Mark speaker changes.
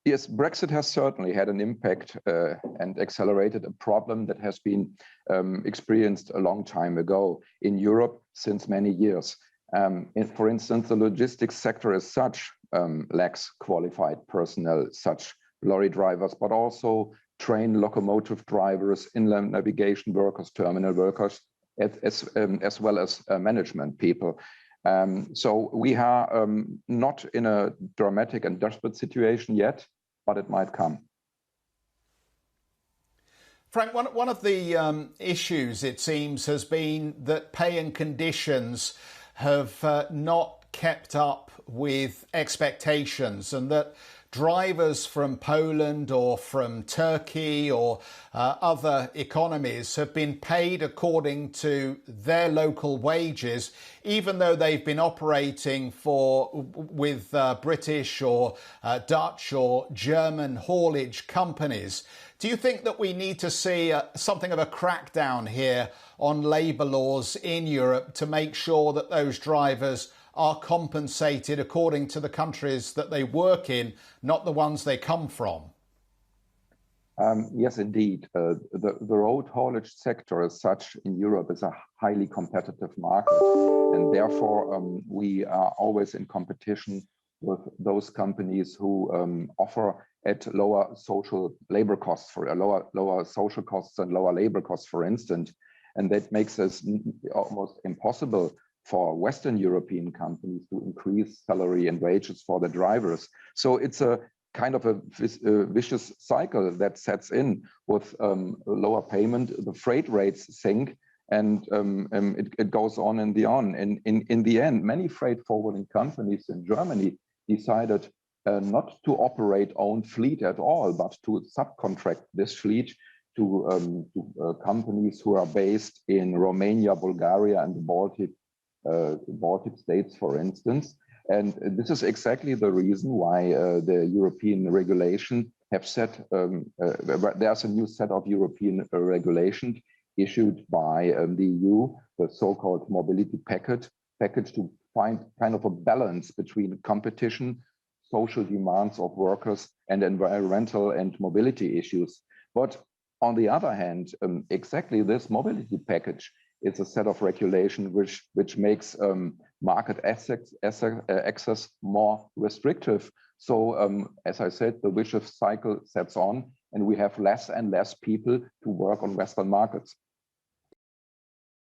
Speaker 1: Yes, Brexit has certainly had an impact and accelerated a problem that has been experienced a long time ago in Europe since many years. For instance, the logistics sector as such lacks qualified personnel, such lorry drivers, but also train locomotive drivers, inland navigation workers, terminal workers, as well as management people. So we are not in a dramatic and desperate situation yet, but it might come.
Speaker 2: Frank, one of the issues, it seems, has been that pay and conditions have not kept up with expectations, and that drivers from Poland or from Turkey or other economies have been paid according to their local wages, even though they've been operating with British or Dutch or German haulage companies. Do you think that we need to see something of a crackdown here on labour laws in Europe to make sure that those drivers are compensated according to the countries that they work in, not the ones they come from?
Speaker 1: Yes, indeed. The road haulage sector as such in Europe is a highly competitive market, and therefore we are always in competition with those companies who offer at lower social labor costs, for lower social costs and lower labor costs, for instance. And that makes it almost impossible for Western European companies to increase salary and wages for the drivers. So it's a kind of a vicious cycle that sets in with lower payment. The freight rates sink, and it goes on and on. And in the end, many freight forwarding companies in Germany decided not to operate own fleet at all, but to subcontract this fleet to companies who are based in Romania, Bulgaria, and the Baltic states, for instance. And this is exactly the reason why the European regulation have set, there's a new set of European regulations issued by the EU, the so-called mobility package to find kind of a balance between competition, social demands of workers, and environmental and mobility issues. But on the other hand, exactly this mobility package is a set of regulation which makes market access more restrictive. So as I said, the vicious cycle sets on, and we have less and less people to work on Western markets.